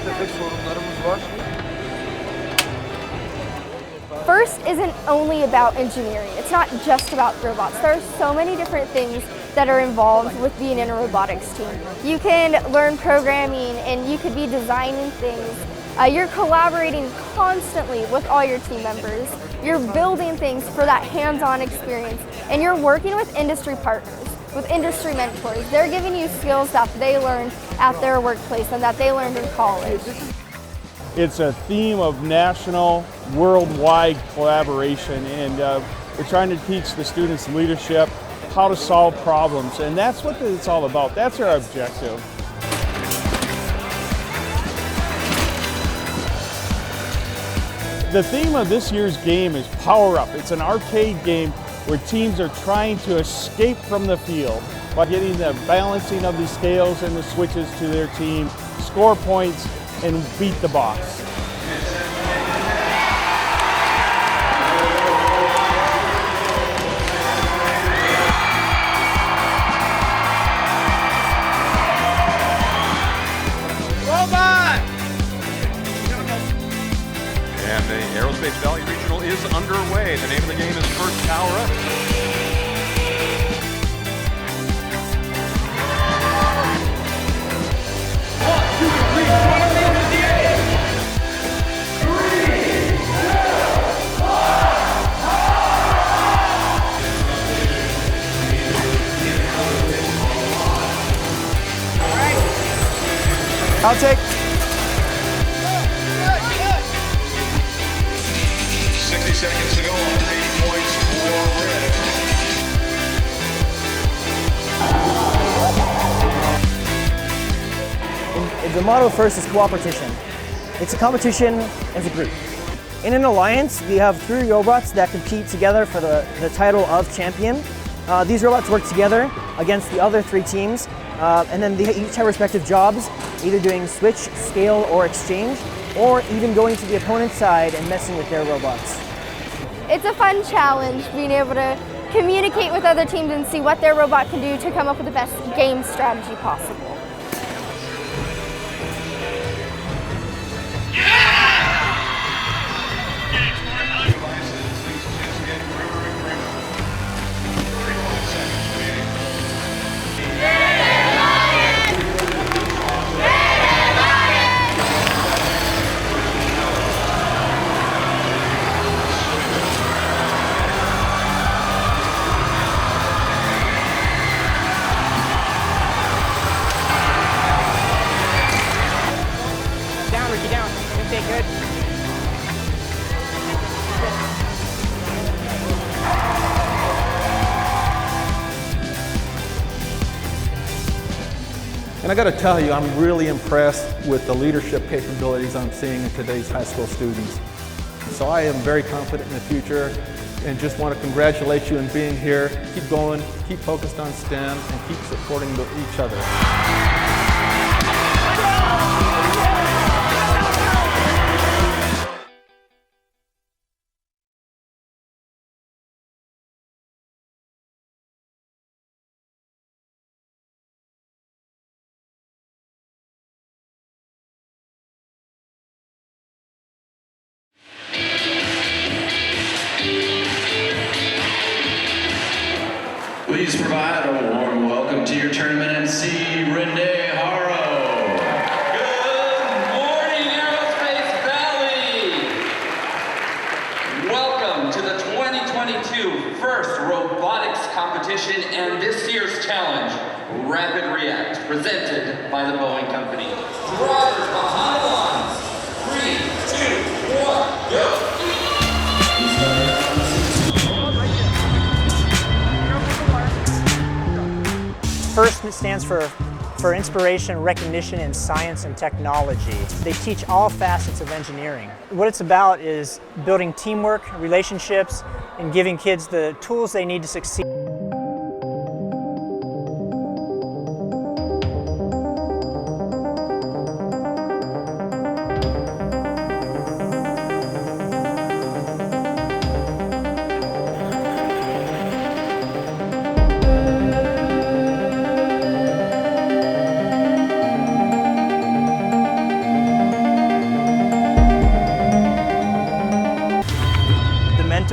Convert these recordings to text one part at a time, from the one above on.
ufak tefek sorunlarımız var. FIRST isn't only about engineering. It's not just about robots. There are so many different things that are involved with being in a robotics team. You can learn programming and you could be designing things. You're collaborating constantly with all your team members. You're building things for that hands-on experience, and you're working with industry partners, with industry mentors. They're giving you skills that they learned at their workplace and that they learned in college. It's a theme of national, worldwide collaboration, and we're trying to teach the students leadership, how to solve problems, and that's what it's all about. That's our objective. The theme of this year's game is Power Up. It's an arcade game where teams are trying to escape from the field by getting the balancing of the scales and the switches to their team, score points, and beat the boss. Robot! And the Aerospace Valley Regional is underway. The name of the game is First Power Up. I'll take. 60 seconds to go on 80 points for red. The motto first is cooperation. It's a competition as a group. In an alliance, we have 3 robots that compete together for the title of champion. These robots work together against the other 3 teams, and then they each have respective jobs, either doing switch, scale, or exchange, or even going to the opponent's side and messing with their robots. It's a fun challenge being able to communicate with other teams and see what their robot can do to come up with the best game strategy possible. Good. And I got to tell you, I'm really impressed with the leadership capabilities I'm seeing in today's high school students. So I am very confident in the future and just want to congratulate you on being here. Keep going, keep focused on STEM, and keep supporting each other. Please provide a warm welcome to your tournament MC, Renee Haro. Good morning, Aerospace Valley! Welcome to the 2022 First Robotics Competition and this year's challenge, Rapid React, presented by the Boeing Company. Drivers behind the lines. 3, 2, 1, go! FIRST stands for Inspiration, Recognition in Science and Technology. They teach all facets of engineering. What it's about is building teamwork, relationships, and giving kids the tools they need to succeed.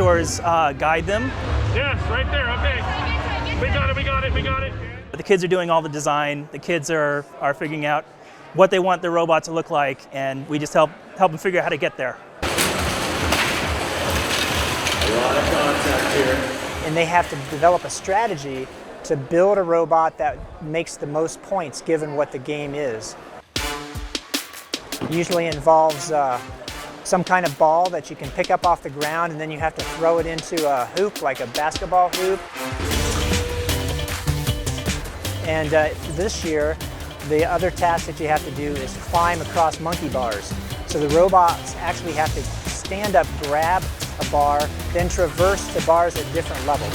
mentors guide them. Yeah, right there, okay. We got it, we got it, we got it. The kids are doing all the design. The kids are figuring out what they want their robot to look like, and we just help them figure out how to get there. A lot of contact here. And they have to develop a strategy to build a robot that makes the most points given what the game is. Usually involves some kind of ball that you can pick up off the ground, and then you have to throw it into a hoop, like a basketball hoop. And this year, the other task that you have to do is climb across monkey bars. So the robots actually have to stand up, grab a bar, then traverse the bars at different levels.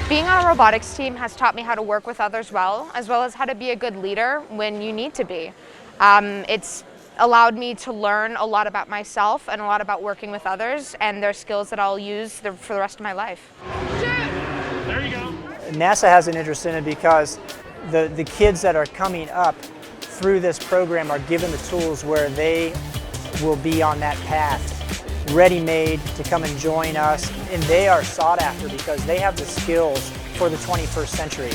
Being on a robotics team has taught me how to work with others well as how to be a good leader when you need to be. It's allowed me to learn a lot about myself and a lot about working with others, and they're skills that I'll use for the rest of my life. There you go. NASA has an interest in it because the kids that are coming up through this program are given the tools where they will be on that path, ready-made to come and join us, and they are sought after because they have the skills for the 21st century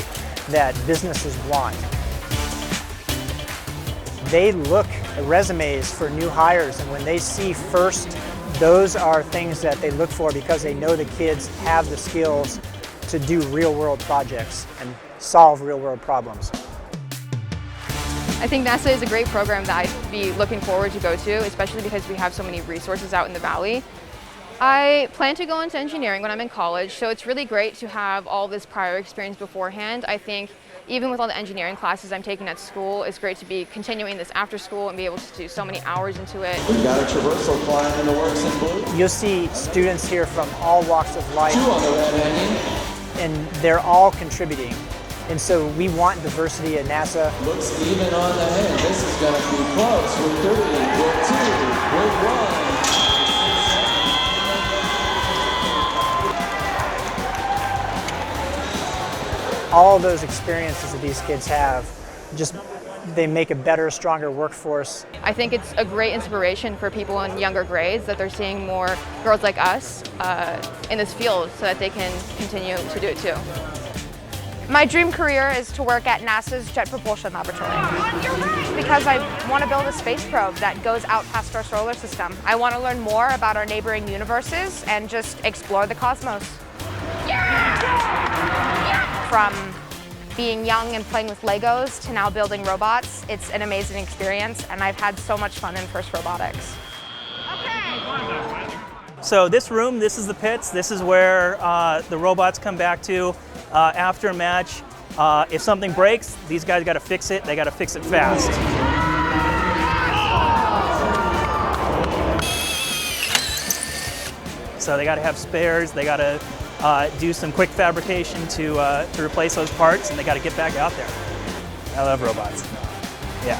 that businesses want. They look at resumes for new hires, and when they see first, those are things that they look for because they know the kids have the skills to do real-world projects and solve real-world problems. I think NASA is a great program that I'd be looking forward to go to, especially because we have so many resources out in the Valley. I plan to go into engineering when I'm in college, so it's really great to have all this prior experience beforehand. I think even with all the engineering classes I'm taking at school, it's great to be continuing this after school and be able to do so many hours into it. We've got a traversal climb in the works in blue. You'll see students here from all walks of life, 2 on the red hanging. and they're all contributing. And so we want diversity at NASA. Looks even on the head. This is going to be close with 3, with 2, with 1. All those experiences that these kids have, they make a better, stronger workforce. I think it's a great inspiration for people in younger grades that they're seeing more girls like us in this field so that they can continue to do it too. My dream career is to work at NASA's Jet Propulsion Laboratory because I want to build a space probe that goes out past our solar system. I want to learn more about our neighboring universes and just explore the cosmos. From being young and playing with Legos to now building robots, it's an amazing experience, and I've had so much fun in FIRST Robotics. So this room, this is the pits. This is where the robots come back to after a match. If something breaks, these guys got to fix it. They got to fix it fast. So they got to have spares. They got to do some quick fabrication to replace those parts, and they got to get back out there. I love robots. Yeah.